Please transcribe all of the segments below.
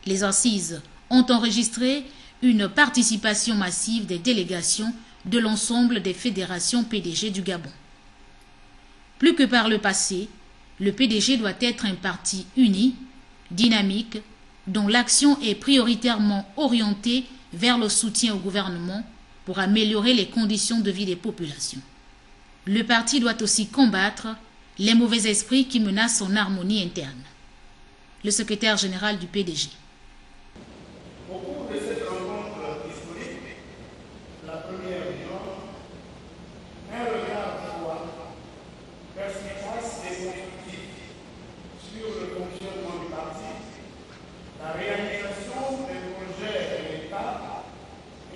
Les assises ont enregistré une participation massive des délégations de l'ensemble des fédérations PDG du Gabon. Plus que par le passé, le PDG doit être un parti uni, dynamique, dont l'action est prioritairement orientée vers le soutien au gouvernement pour améliorer les conditions de vie des populations. Le parti doit aussi combattre les mauvais esprits qui menacent son harmonie interne. Le secrétaire général du PDG. Au cours de cette rencontre historique, la première du genre, un regard froid, perspicace et constructif sur le fonctionnement du parti, la réalisation des projets de l'État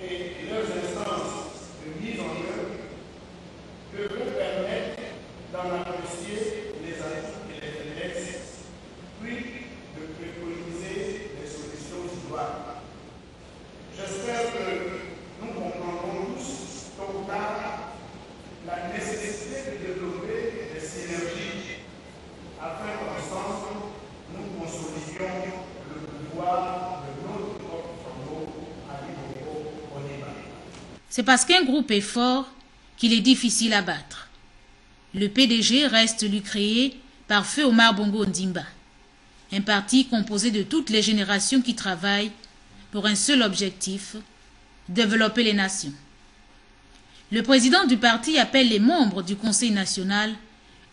et leurs instances de mise en œuvre devront permettre d'en apprécier les atouts et les faiblesses, puis de préconiser les solutions idoines. J'espère que nous comprendrons tous, tôt ou tard, la nécessité de développer des synergies afin qu'ensemble, nous consolidions le pouvoir de notre propre à niveau au Liban. C'est parce qu'un groupe est fort qu'il est difficile à battre. Le PDG reste lui créé par Feu Omar Bongo Ondimba, un parti composé de toutes les générations qui travaillent pour un seul objectif, développer les nations. Le président du parti appelle les membres du Conseil national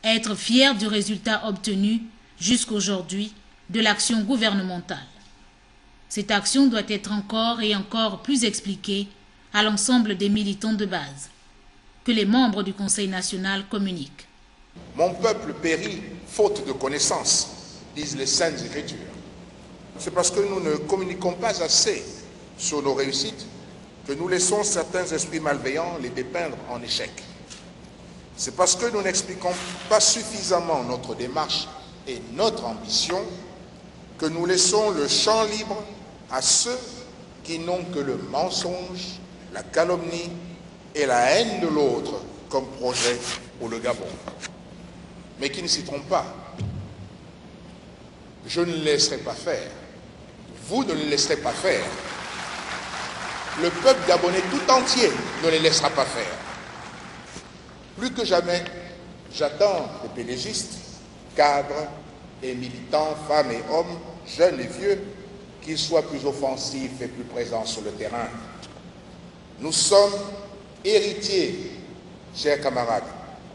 à être fiers du résultat obtenu jusqu'aujourd'hui de l'action gouvernementale. Cette action doit être encore et encore plus expliquée à l'ensemble des militants de base, que les membres du Conseil national communiquent. Mon peuple périt faute de connaissances, disent les Saintes Écritures. C'est parce que nous ne communiquons pas assez sur nos réussites que nous laissons certains esprits malveillants les dépeindre en échec. C'est parce que nous n'expliquons pas suffisamment notre démarche et notre ambition que nous laissons le champ libre à ceux qui n'ont que le mensonge, la calomnie et la haine de l'autre comme projet pour le Gabon. Mais qui ne s'y trompent pas. Je ne laisserai pas faire. Vous ne les laisserez pas faire. Le peuple gabonais tout entier ne les laissera pas faire. Plus que jamais, j'attends des pédégistes, cadres et militants, femmes et hommes, jeunes et vieux, qu'ils soient plus offensifs et plus présents sur le terrain. Nous sommes héritiers, chers camarades,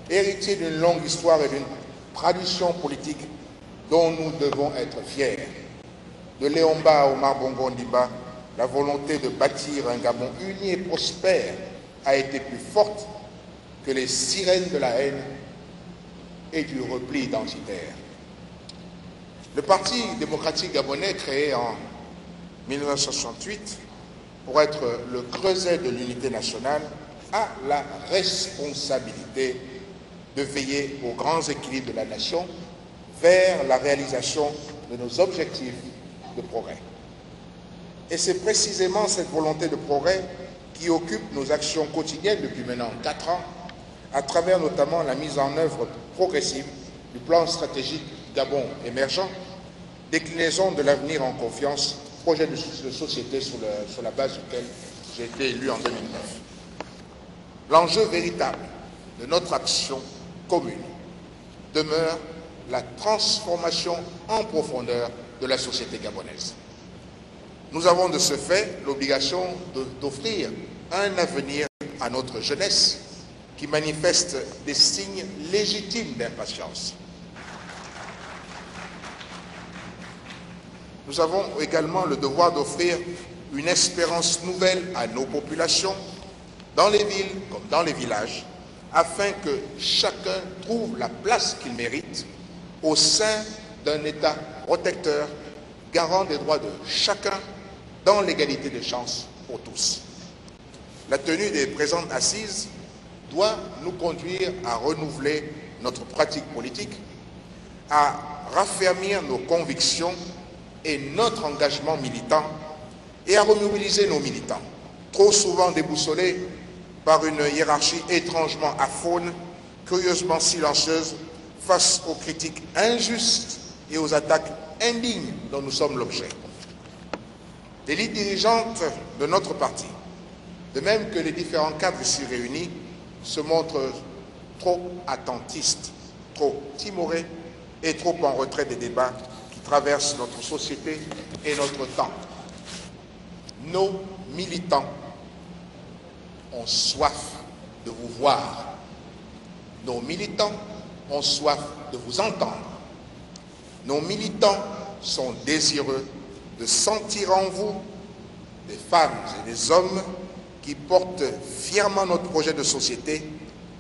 héritiers d'une longue histoire et d'une tradition politique dont nous devons être fiers. De Léomba à Omar Bongo Ondimba, la volonté de bâtir un Gabon uni et prospère a été plus forte que les sirènes de la haine et du repli identitaire. Le Parti démocratique gabonais, créé en 1968 pour être le creuset de l'unité nationale, a la responsabilité de veiller aux grands équilibres de la nation vers la réalisation de nos objectifs de progrès. Et c'est précisément cette volonté de progrès qui occupe nos actions quotidiennes depuis maintenant 4 ans, à travers notamment la mise en œuvre progressive du plan stratégique Gabon émergent, déclinaison de l'avenir en confiance, projet de société sur la base duquel j'ai été élu en 2009. L'enjeu véritable de notre action commune demeure la transformation en profondeur de la société gabonaise. Nous avons de ce fait l'obligation d'offrir un avenir à notre jeunesse qui manifeste des signes légitimes d'impatience. Nous avons également le devoir d'offrir une espérance nouvelle à nos populations, dans les villes comme dans les villages, afin que chacun trouve la place qu'il mérite au sein d'un État protecteur, garant des droits de chacun dans l'égalité des chances pour tous. La tenue des présentes assises doit nous conduire à renouveler notre pratique politique, à raffermir nos convictions et notre engagement militant et à remobiliser nos militants, trop souvent déboussolés par une hiérarchie étrangement aphone, curieusement silencieuse face aux critiques injustes et aux attaques indignes dont nous sommes l'objet. L'élite dirigeante de notre parti, de même que les différents cadres ici réunis, se montrent trop attentistes, trop timorés et trop en retrait des débats qui traversent notre société et notre temps. Nos militants ont soif de vous voir. Nos militants ont soif de vous entendre. Nos militants sont désireux de sentir en vous des femmes et des hommes qui portent fièrement notre projet de société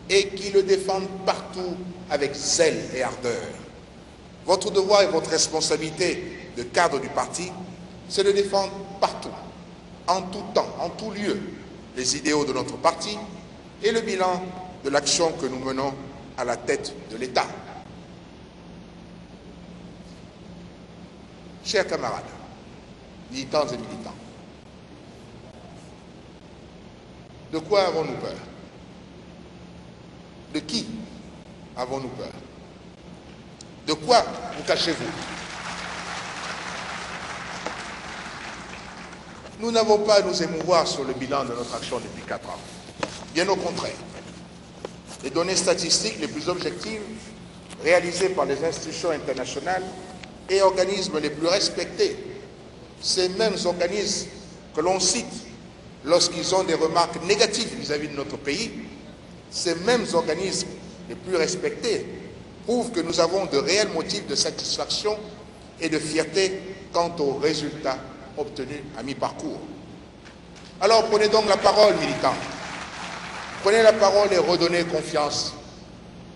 et qui le défendent partout avec zèle et ardeur. Votre devoir et votre responsabilité de cadre du parti, c'est de défendre partout, en tout temps, en tout lieu, les idéaux de notre parti et le bilan de l'action que nous menons à la tête de l'État. Chers camarades, militants et militants, de quoi avons-nous peur? De qui avons-nous peur? De quoi vous cachez-vous? Nous n'avons pas à nous émouvoir sur le bilan de notre action depuis 4 ans. Bien au contraire. Les données statistiques les plus objectives réalisées par les institutions internationales et organismes les plus respectés, ces mêmes organismes que l'on cite lorsqu'ils ont des remarques négatives vis-à-vis de notre pays, ces mêmes organismes les plus respectés prouvent que nous avons de réels motifs de satisfaction et de fierté quant aux résultats obtenus à mi-parcours. Alors prenez donc la parole, militants. Prenez la parole et redonnez confiance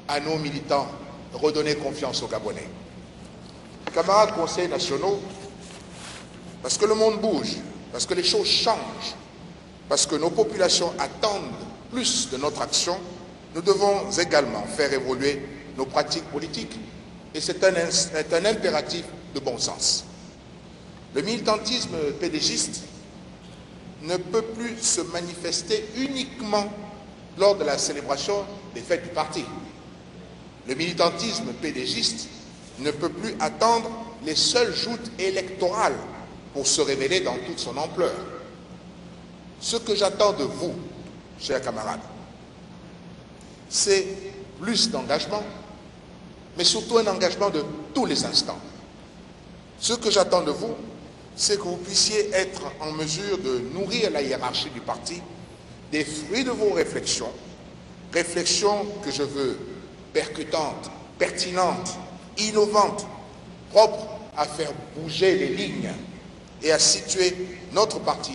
à nos militants, redonnez confiance aux Gabonais. Camarades conseils nationaux, parce que le monde bouge, parce que les choses changent, parce que nos populations attendent plus de notre action, nous devons également faire évoluer nos pratiques politiques. Et c'est un impératif de bon sens. Le militantisme pédégiste ne peut plus se manifester uniquement lors de la célébration des fêtes du parti. Le militantisme pédégiste ne peut plus attendre les seules joutes électorales pour se révéler dans toute son ampleur. Ce que j'attends de vous, chers camarades, c'est plus d'engagement, mais surtout un engagement de tous les instants. Ce que j'attends de vous, c'est que vous puissiez être en mesure de nourrir la hiérarchie du parti des fruits de vos réflexions, réflexions que je veux percutantes, pertinentes, innovantes, propres à faire bouger les lignes et à situer notre parti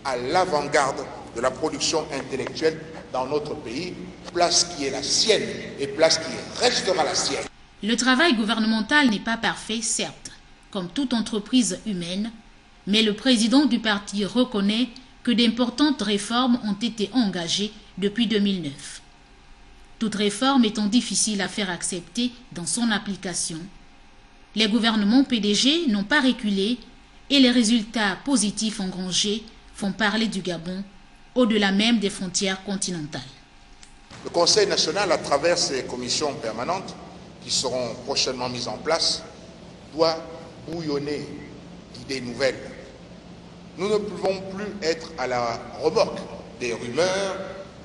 à l'avant-garde de la production intellectuelle dans notre pays, place qui est la sienne et place qui restera la sienne. Le travail gouvernemental n'est pas parfait, certes, comme toute entreprise humaine, mais le président du parti reconnaît que d'importantes réformes ont été engagées depuis 2009. Toute réforme étant difficile à faire accepter dans son application, les gouvernements PDG n'ont pas reculé et les résultats positifs engrangés font parler du Gabon au-delà même des frontières continentales. Le Conseil national, à travers ses commissions permanentes qui seront prochainement mises en place, doit bouillonner d'idées nouvelles. Nous ne pouvons plus être à la remorque des rumeurs,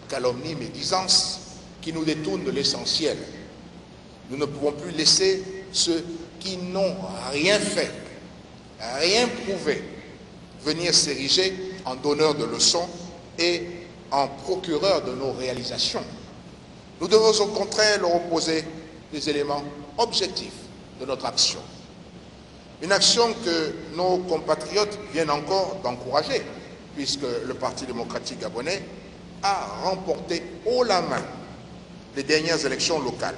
calomnies, médisances qui nous détournent de l'essentiel. Nous ne pouvons plus laisser ceux qui n'ont rien fait, rien prouvé, venir s'ériger en donneurs de leçons et en procureurs de nos réalisations. Nous devons au contraire leur opposer des éléments objectifs de notre action. Une action que nos compatriotes viennent encore d'encourager, puisque le Parti démocratique gabonais a remporté haut la main les dernières élections locales.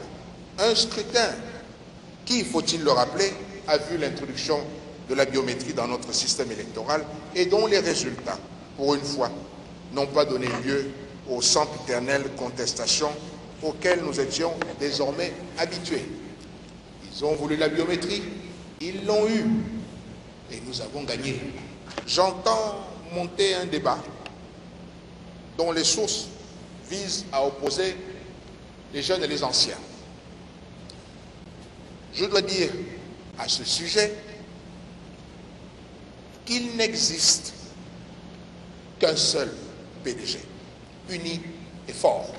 Un scrutin qui, faut-il le rappeler, a vu l'introduction de la biométrie dans notre système électoral et dont les résultats, pour une fois, n'ont pas donné lieu aux sempiternelles contestations auxquelles nous étions désormais habitués. Ils ont voulu la biométrie, ils l'ont eu et nous avons gagné. J'entends monter un débat dont les sources visent à opposer les jeunes et les anciens. Je dois dire à ce sujet qu'il n'existe qu'un seul PDG, uni et fort.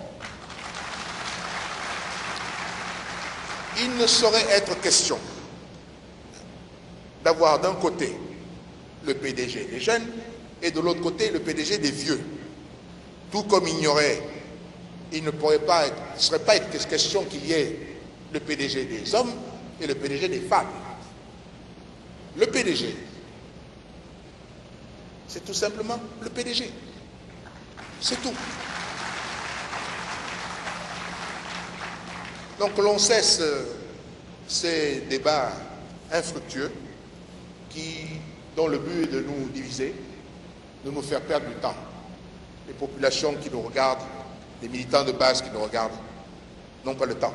Il ne saurait être question d'avoir d'un côté le PDG des jeunes et de l'autre côté le PDG des vieux. Tout comme il ne serait pas question qu'il y ait le PDG des hommes et le PDG des femmes. Le PDG, c'est tout simplement le PDG. C'est tout. Donc l'on cesse ces débats infructueux dont le but est de nous diviser, de nous faire perdre du temps. Les populations qui nous regardent, les militants de base qui nous regardent, n'ont pas le temps.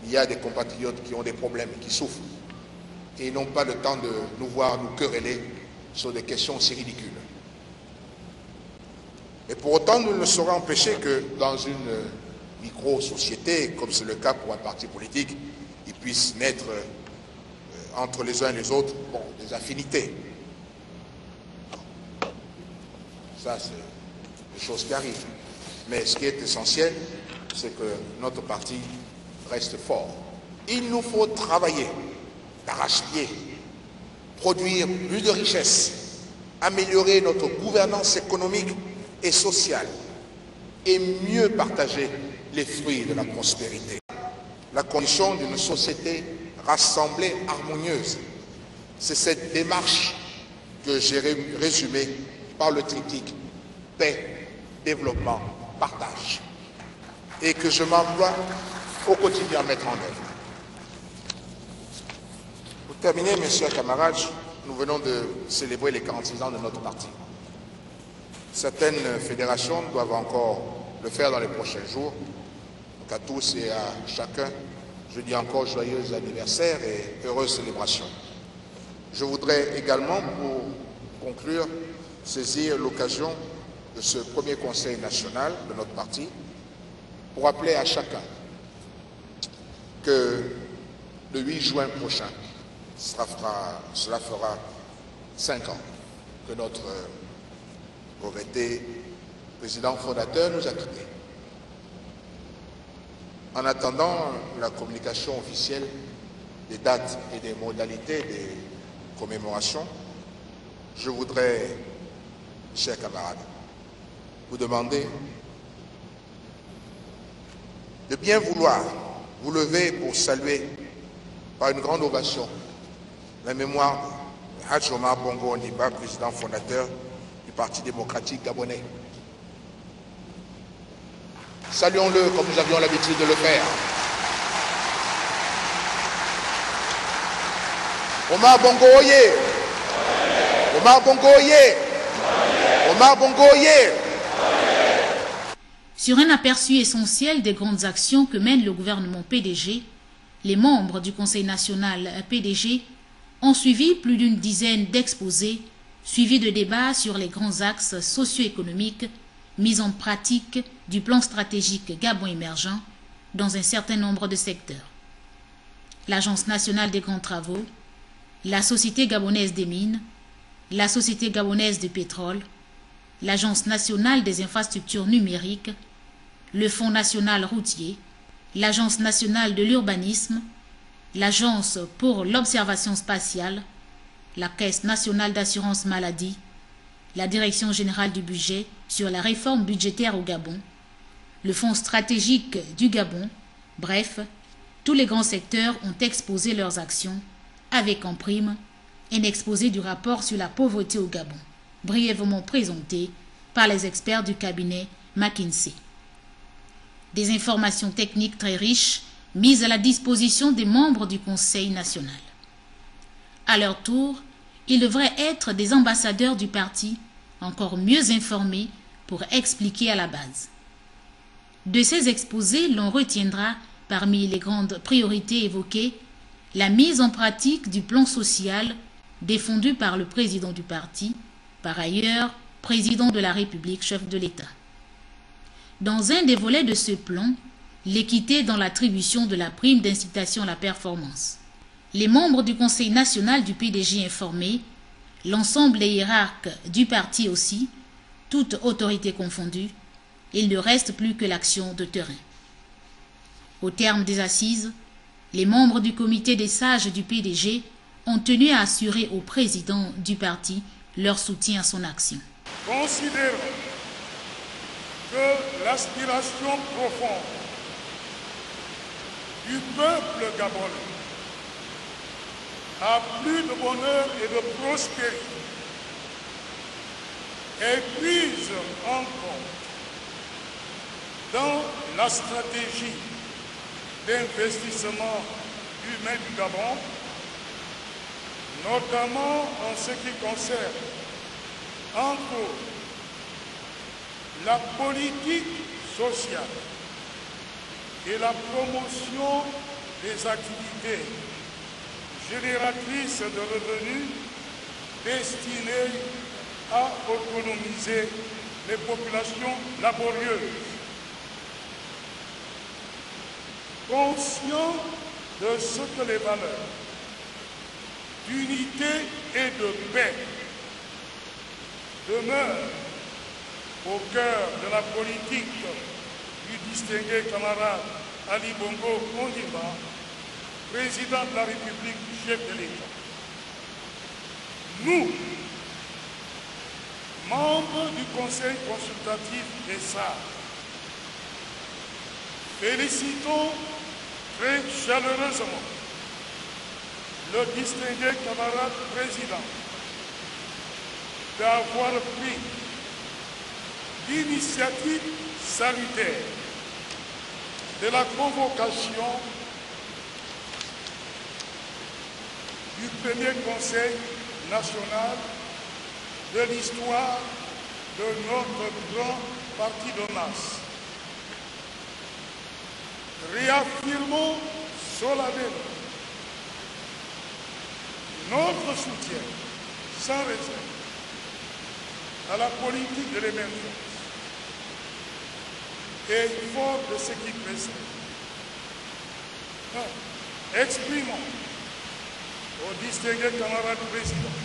Il y a des compatriotes qui ont des problèmes, qui souffrent, et ils n'ont pas le temps de nous voir nous quereller sur des questions aussi ridicules. Et pour autant, nous ne saurons empêcher que dans une micro-société, comme c'est le cas pour un parti politique, ils puissent naître entre les uns et les autres, des affinités. Ça, c'est des choses qui arrivent. Mais ce qui est essentiel, c'est que notre parti reste fort. Il nous faut travailler d'arrache-pied, produire plus de richesses, améliorer notre gouvernance économique et sociale et mieux partager les fruits de la prospérité. La condition d'une société rassemblée, harmonieuse, c'est cette démarche que j'ai résumée par le triptyque paix, développement, partage, et que je m'emploie au quotidien à mettre en œuvre. Pour terminer, mes chers camarades, nous venons de célébrer les 46 ans de notre parti. Certaines fédérations doivent encore le faire dans les prochains jours. Donc à tous et à chacun, je dis encore joyeux anniversaire et heureuse célébration. Je voudrais également, pour conclure, saisir l'occasion de ce premier conseil national de notre parti pour rappeler à chacun que le 8 juin prochain, cela fera 5 ans que notre regretté président fondateur nous a quittés. En attendant la communication officielle des dates et des modalités des commémorations, je voudrais, chers camarades, vous demander de bien vouloir vous lever pour saluer par une grande ovation la mémoire de Hadj Omar Bongo Ondimba, président fondateur du Parti démocratique gabonais. Saluons-le comme nous avions l'habitude de le faire. Omar Bongo Oye! Omar Bongo Oye! Omar Bongo Oye! Sur un aperçu essentiel des grandes actions que mène le gouvernement PDG, les membres du Conseil national PDG ont suivi plus d'une dizaine d'exposés, suivis de débats sur les grands axes socio-économiques mis en pratique du plan stratégique Gabon émergent dans un certain nombre de secteurs. L'Agence nationale des grands travaux, la Société gabonaise des mines, la Société gabonaise de pétrole, l'Agence nationale des infrastructures numériques, le Fonds national routier, l'Agence nationale de l'urbanisme, l'Agence pour l'observation spatiale, la Caisse nationale d'assurance maladie, la Direction générale du budget sur la réforme budgétaire au Gabon, le Fonds stratégique du Gabon, bref, tous les grands secteurs ont exposé leurs actions avec en prime un exposé du rapport sur la pauvreté au Gabon, brièvement présenté par les experts du cabinet McKinsey. Des informations techniques très riches mises à la disposition des membres du Conseil national. À leur tour, ils devraient être des ambassadeurs du parti, encore mieux informés pour expliquer à la base. De ces exposés, l'on retiendra, parmi les grandes priorités évoquées, la mise en pratique du plan social défendu par le président du parti, par ailleurs président de la République, chef de l'État. Dans un des volets de ce plan, l'équité dans l'attribution de la prime d'incitation à la performance. Les membres du Conseil national du PDG informés l'ensemble des hiérarques du parti aussi, toute autorité confondue, il ne reste plus que l'action de terrain. Au terme des assises, les membres du comité des sages du PDG ont tenu à assurer au président du parti leur soutien à son action. Considérons que l'aspiration profonde du peuple gabonais à plus de bonheur et de prospérité est prise en compte dans la stratégie d'investissement humain du Gabon, notamment en ce qui concerne, entre autres, la politique sociale et la promotion des activités génératrices de revenus destinées à autonomiser les populations laborieuses. Conscient de ce que les valeurs d'unité et de paix demeurent au cœur de la politique du distingué camarade Ali Bongo Ondimba, président de la République, chef de l'État. Nous, membres du Conseil consultatif des sages, félicitons très chaleureusement le distingué camarade président d'avoir pris l'initiative salutaire de la convocation du premier Conseil national de l'histoire de notre grand parti de masse. Réaffirmons solennellement notre soutien sans réserve à la politique de l'émergence et fort de ce qui précède. Exprimons au distingué camarade président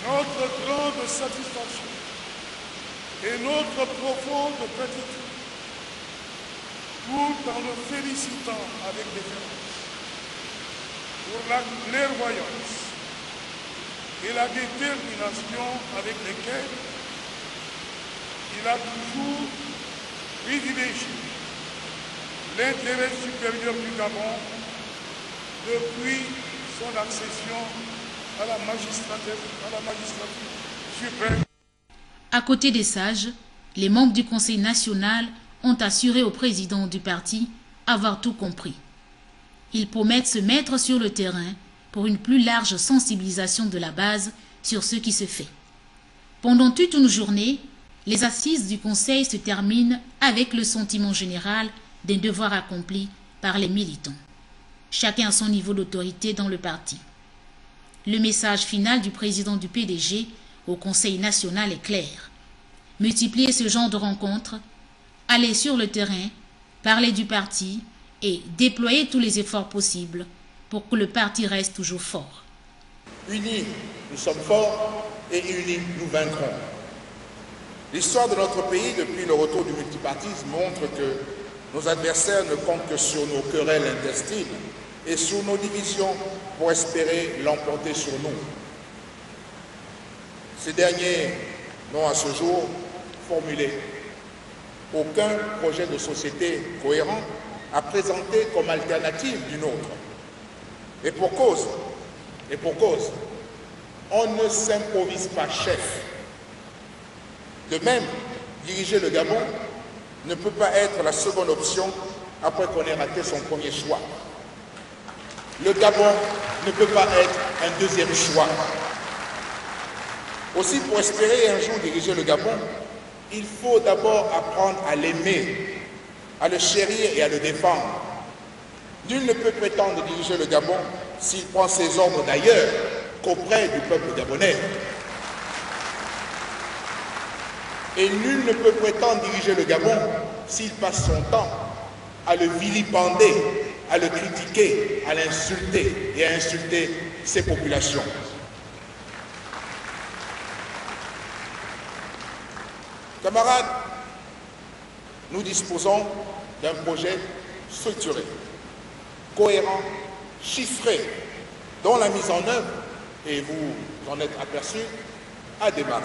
notre grande satisfaction et notre profonde gratitude, tout en le félicitant avec déférence pour la clairvoyance et la détermination avec lesquelles il a toujours privilégié l'intérêt supérieur du Gabon depuis son accession à la magistrature suprême. À côté des sages, les membres du Conseil national ont assuré au président du parti avoir tout compris. Ils promettent se mettre sur le terrain pour une plus large sensibilisation de la base sur ce qui se fait. Pendant toute une journée, les assises du Conseil se terminent avec le sentiment général d'un devoir accompli par les militants, chacun à son niveau d'autorité dans le parti. Le message final du président du PDG au Conseil national est clair. Multiplier ce genre de rencontres, aller sur le terrain, parler du parti et déployer tous les efforts possibles pour que le parti reste toujours fort. Unis, nous sommes forts et unis, nous vaincrons. L'histoire de notre pays, depuis le retour du multipartisme, montre que nos adversaires ne comptent que sur nos querelles intestines et sur nos divisions pour espérer l'emporter sur nous. Ces derniers n'ont à ce jour formulé aucun projet de société cohérent à présenter comme alternative du nôtre. Et pour cause, on ne s'improvise pas chef. De même, diriger le Gabon ne peut pas être la seconde option après qu'on ait raté son premier choix. Le Gabon ne peut pas être un deuxième choix. Aussi, pour espérer un jour diriger le Gabon, il faut d'abord apprendre à l'aimer, à le chérir et à le défendre. Nul ne peut prétendre diriger le Gabon s'il prend ses ordres d'ailleurs qu'auprès du peuple gabonais. Et nul ne peut prétendre diriger le Gabon s'il passe son temps à le vilipender, à le critiquer, à l'insulter et à insulter ses populations. Camarades, nous disposons d'un projet structuré, cohérent, chiffré, dont la mise en œuvre, et vous en êtes aperçus, a démarré.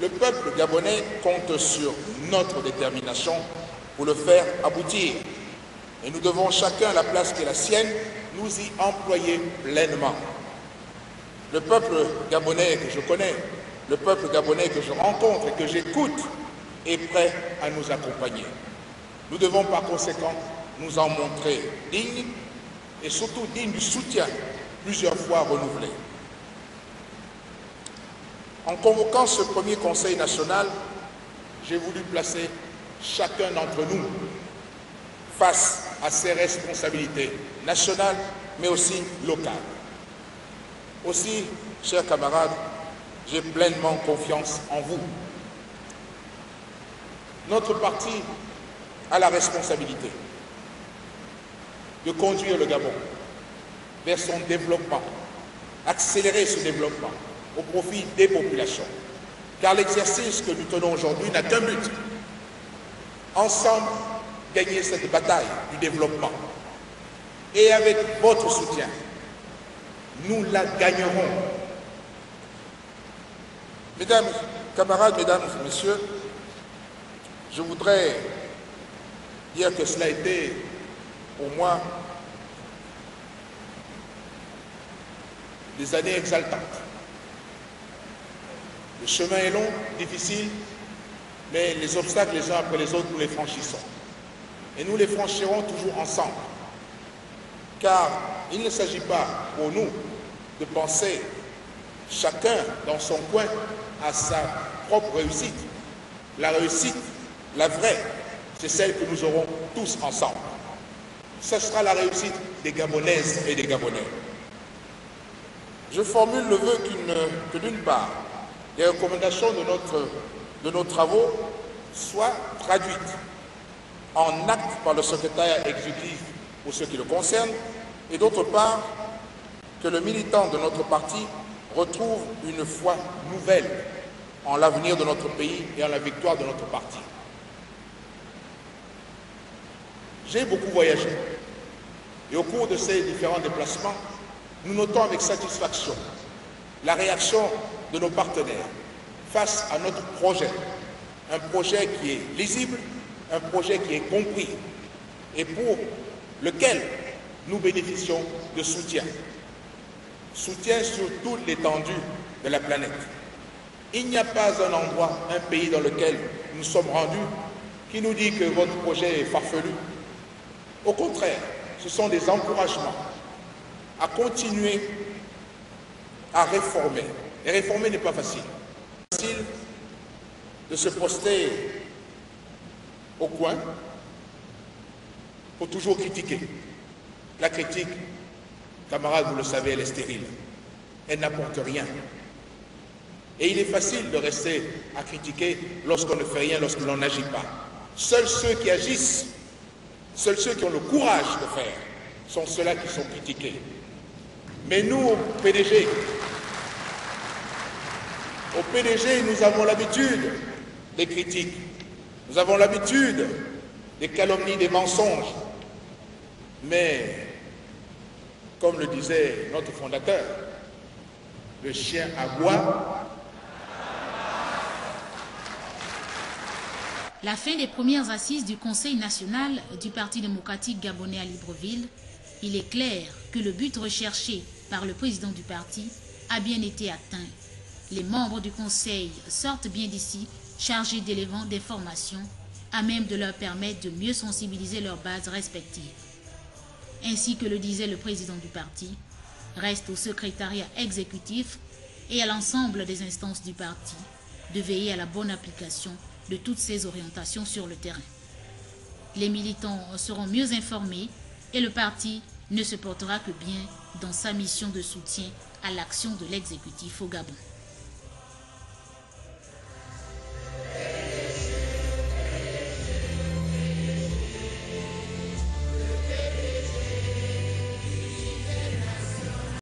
Le peuple gabonais compte sur notre détermination pour le faire aboutir. Et nous devons chacun à la place qui est la sienne, nous y employer pleinement. Le peuple gabonais que je connais, le peuple gabonais que je rencontre et que j'écoute est prêt à nous accompagner. Nous devons par conséquent nous en montrer dignes et surtout dignes du soutien plusieurs fois renouvelé. En convoquant ce premier Conseil national, j'ai voulu placer chacun d'entre nous face à ses responsabilités nationales, mais aussi locales. Aussi, chers camarades, j'ai pleinement confiance en vous. Notre parti a la responsabilité de conduire le Gabon vers son développement, accélérer ce développement au profit des populations. Car l'exercice que nous tenons aujourd'hui n'a qu'un but: ensemble, gagner cette bataille du développement. Et avec votre soutien, nous la gagnerons. Mesdames, camarades, mesdames et messieurs, je voudrais dire que cela a été pour moi des années exaltantes. Le chemin est long, difficile, mais les obstacles les uns après les autres, nous les franchissons. Et nous les franchirons toujours ensemble. Car il ne s'agit pas pour nous de penser chacun dans son coin à sa propre réussite. La réussite, la vraie, c'est celle que nous aurons tous ensemble. Ce sera la réussite des Gabonaises et des Gabonais. Je formule le vœu que d'une part, les recommandations de nos travaux soient traduites en actes par le secrétariat exécutif pour ce qui le concerne, et d'autre part, que le militant de notre parti retrouve une foi nouvelle en l'avenir de notre pays et en la victoire de notre parti. J'ai beaucoup voyagé, et au cours de ces différents déplacements, nous notons avec satisfaction la réaction de nos partenaires face à notre projet, un projet qui est lisible, un projet qui est compris et pour lequel nous bénéficions de soutien. Soutien sur toute l'étendue de la planète. Il n'y a pas un endroit, un pays dans lequel nous sommes rendus qui nous dit que votre projet est farfelu. Au contraire, ce sont des encouragements à continuer à réformer. Et réformer n'est pas facile. C'est facile de se poster au coin pour toujours critiquer. La critique, camarades, vous le savez, elle est stérile. Elle n'apporte rien. Et il est facile de rester à critiquer lorsqu'on ne fait rien, lorsqu'on n'agit pas. Seuls ceux qui agissent, seuls ceux qui ont le courage de faire, sont ceux-là qui sont critiqués. Mais nous, au PDG, nous avons l'habitude des critiques. Nous avons l'habitude des calomnies, des mensonges. Mais, comme le disait notre fondateur, le chien aboie. La fin des premières assises du Conseil national du Parti démocratique gabonais à Libreville, il est clair que le but recherché par le président du parti a bien été atteint. Les membres du Conseil sortent bien d'ici chargés d'éléments d'information à même de leur permettre de mieux sensibiliser leurs bases respectives. Ainsi que le disait le président du parti, reste au secrétariat exécutif et à l'ensemble des instances du parti de veiller à la bonne application de toutes ces orientations sur le terrain. Les militants seront mieux informés et le parti ne se portera que bien dans sa mission de soutien à l'action de l'exécutif au Gabon.